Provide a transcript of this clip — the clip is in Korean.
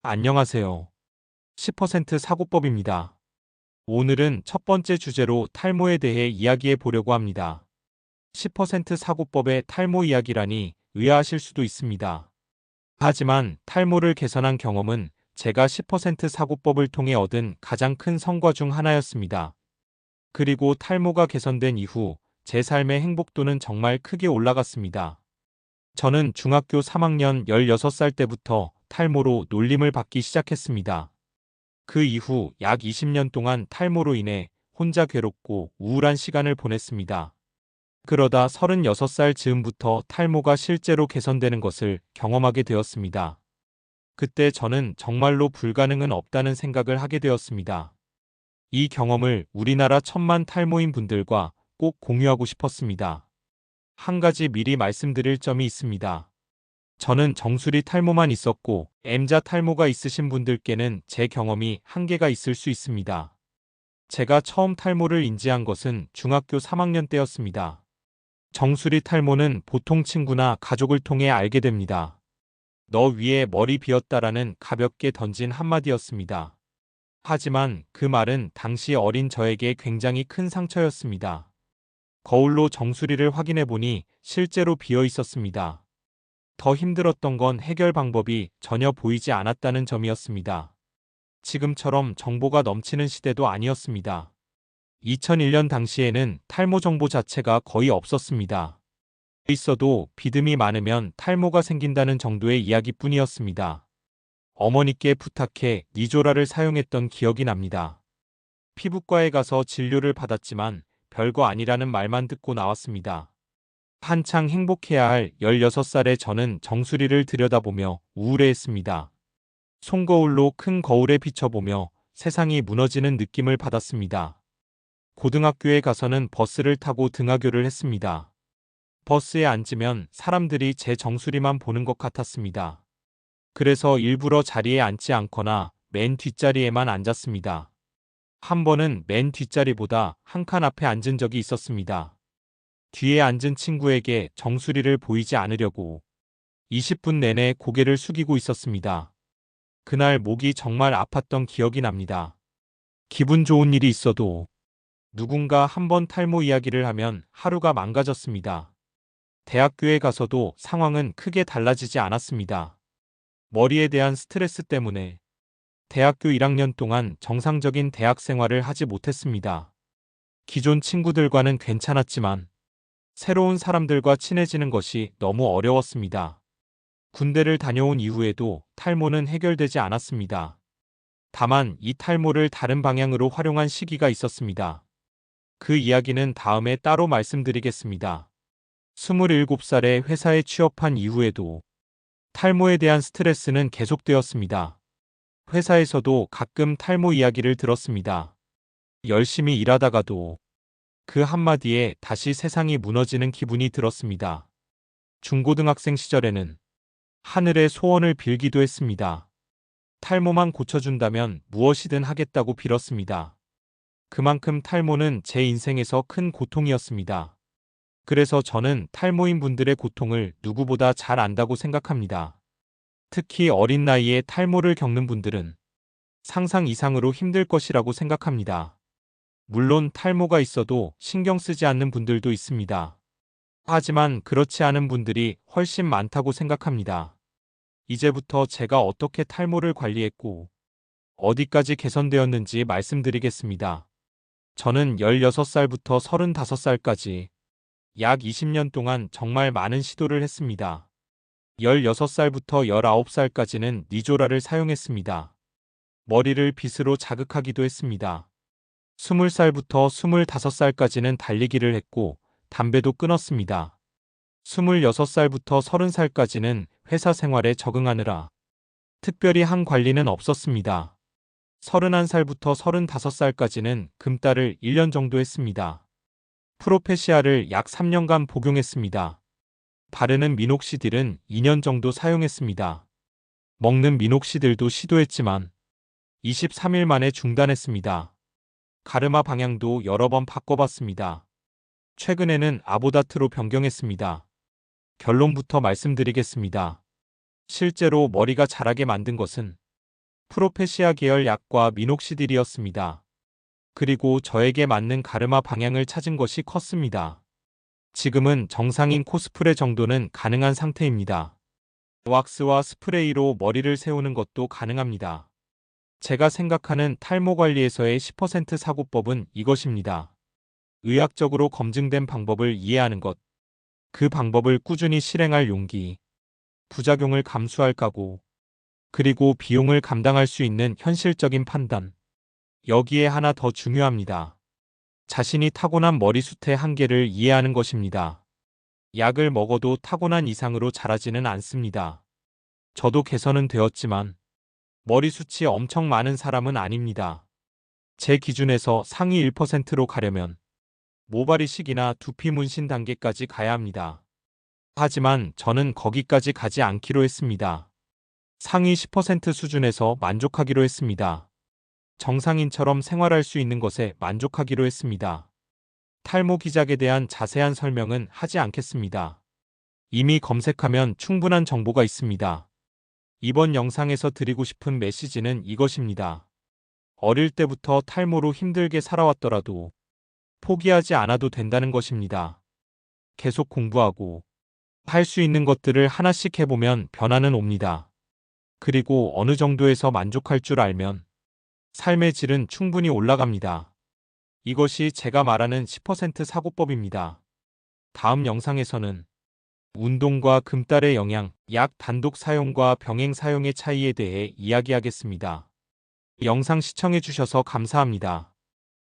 안녕하세요. 10% 사고법입니다. 오늘은 첫 번째 주제로 탈모에 대해 이야기해 보려고 합니다. 10% 사고법의 탈모 이야기라니 의아하실 수도 있습니다. 하지만 탈모를 개선한 경험은 제가 10% 사고법을 통해 얻은 가장 큰 성과 중 하나였습니다. 그리고 탈모가 개선된 이후 제 삶의 행복도는 정말 크게 올라갔습니다. 저는 중학교 3학년 16살 때부터 탈모로 놀림을 받기 시작했습니다. 그 이후 약 20년 동안 탈모로 인해 혼자 괴롭고 우울한 시간을 보냈습니다. 그러다 36살 즈음부터 탈모가 실제로 개선되는 것을 경험하게 되었습니다. 그때 저는 정말로 불가능은 없다는 생각을 하게 되었습니다. 이 경험을 우리나라 1,000만 탈모인 분들과 꼭 공유하고 싶었습니다. 한 가지 미리 말씀드릴 점이 있습니다. 저는 정수리 탈모만 있었고 M자 탈모가 있으신 분들께는 제 경험이 한계가 있을 수 있습니다. 제가 처음 탈모를 인지한 것은 중학교 3학년 때였습니다. 정수리 탈모는 보통 친구나 가족을 통해 알게 됩니다. 너 위에 머리 비었다라는 가볍게 던진 한마디였습니다. 하지만 그 말은 당시 어린 저에게 굉장히 큰 상처였습니다. 거울로 정수리를 확인해 보니 실제로 비어 있었습니다. 더 힘들었던 건 해결 방법이 전혀 보이지 않았다는 점이었습니다. 지금처럼 정보가 넘치는 시대도 아니었습니다. 2001년 당시에는 탈모 정보 자체가 거의 없었습니다. 있어도 비듬이 많으면 탈모가 생긴다는 정도의 이야기뿐이었습니다. 어머니께 부탁해 니조라를 사용했던 기억이 납니다. 피부과에 가서 진료를 받았지만 별거 아니라는 말만 듣고 나왔습니다. 한창 행복해야 할 16살의 저는 정수리를 들여다보며 우울해했습니다. 송거울로 큰 거울에 비춰보며 세상이 무너지는 느낌을 받았습니다. 고등학교에 가서는 버스를 타고 등하교를 했습니다. 버스에 앉으면 사람들이 제 정수리만 보는 것 같았습니다. 그래서 일부러 자리에 앉지 않거나 맨 뒷자리에만 앉았습니다. 한 번은 맨 뒷자리보다 한 칸 앞에 앉은 적이 있었습니다. 뒤에 앉은 친구에게 정수리를 보이지 않으려고 20분 내내 고개를 숙이고 있었습니다. 그날 목이 정말 아팠던 기억이 납니다. 기분 좋은 일이 있어도 누군가 한 번 탈모 이야기를 하면 하루가 망가졌습니다. 대학교에 가서도 상황은 크게 달라지지 않았습니다. 머리에 대한 스트레스 때문에 대학교 1학년 동안 정상적인 대학 생활을 하지 못했습니다. 기존 친구들과는 괜찮았지만 새로운 사람들과 친해지는 것이 너무 어려웠습니다. 군대를 다녀온 이후에도 탈모는 해결되지 않았습니다. 다만 이 탈모를 다른 방향으로 활용한 시기가 있었습니다. 그 이야기는 다음에 따로 말씀드리겠습니다. 27살에 회사에 취업한 이후에도 탈모에 대한 스트레스는 계속되었습니다. 회사에서도 가끔 탈모 이야기를 들었습니다. 열심히 일하다가도 그 한마디에 다시 세상이 무너지는 기분이 들었습니다. 중고등학생 시절에는 하늘에 소원을 빌기도 했습니다. 탈모만 고쳐준다면 무엇이든 하겠다고 빌었습니다. 그만큼 탈모는 제 인생에서 큰 고통이었습니다. 그래서 저는 탈모인 분들의 고통을 누구보다 잘 안다고 생각합니다. 특히 어린 나이에 탈모를 겪는 분들은 상상 이상으로 힘들 것이라고 생각합니다. 물론 탈모가 있어도 신경 쓰지 않는 분들도 있습니다. 하지만 그렇지 않은 분들이 훨씬 많다고 생각합니다. 이제부터 제가 어떻게 탈모를 관리했고 어디까지 개선되었는지 말씀드리겠습니다. 저는 16살부터 35살까지 약 20년 동안 정말 많은 시도를 했습니다. 16살부터 19살까지는 니조라를 사용했습니다. 머리를 빗으로 자극하기도 했습니다. 20살부터 25살까지는 달리기를 했고 담배도 끊었습니다. 26살부터 30살까지는 회사 생활에 적응하느라 특별히 한 관리는 없었습니다. 31살부터 35살까지는 금달을 1년 정도 했습니다. 프로페시아를 약 3년간 복용했습니다. 바르는 미녹시딜은 2년 정도 사용했습니다. 먹는 미녹시딜도 시도했지만 23일 만에 중단했습니다. 가르마 방향도 여러 번 바꿔봤습니다. 최근에는 아보다트로 변경했습니다. 결론부터 말씀드리겠습니다. 실제로 머리가 자라게 만든 것은 프로페시아 계열 약과 미녹시딜이었습니다. 그리고 저에게 맞는 가르마 방향을 찾은 것이 컸습니다. 지금은 정상인 코스프레 정도는 가능한 상태입니다. 왁스와 스프레이로 머리를 세우는 것도 가능합니다. 제가 생각하는 탈모 관리에서의 10% 사고법은 이것입니다. 의학적으로 검증된 방법을 이해하는 것, 그 방법을 꾸준히 실행할 용기, 부작용을 감수할 각오, 그리고 비용을 감당할 수 있는 현실적인 판단. 여기에 하나 더 중요합니다. 자신이 타고난 머리숱의 한계를 이해하는 것입니다. 약을 먹어도 타고난 이상으로 자라지는 않습니다. 저도 개선은 되었지만 머리숱이 엄청 많은 사람은 아닙니다. 제 기준에서 상위 1%로 가려면 모발이식이나 두피 문신 단계까지 가야 합니다. 하지만 저는 거기까지 가지 않기로 했습니다. 상위 10% 수준에서 만족하기로 했습니다. 정상인처럼 생활할 수 있는 것에 만족하기로 했습니다. 탈모 기작에 대한 자세한 설명은 하지 않겠습니다. 이미 검색하면 충분한 정보가 있습니다. 이번 영상에서 드리고 싶은 메시지는 이것입니다. 어릴 때부터 탈모로 힘들게 살아왔더라도 포기하지 않아도 된다는 것입니다. 계속 공부하고 할 수 있는 것들을 하나씩 해보면 변화는 옵니다. 그리고 어느 정도에서 만족할 줄 알면 삶의 질은 충분히 올라갑니다. 이것이 제가 말하는 10% 사고법입니다. 다음 영상에서는 운동과 금달의 영향, 약 단독 사용과 병행 사용의 차이에 대해 이야기하겠습니다. 영상 시청해주셔서 감사합니다.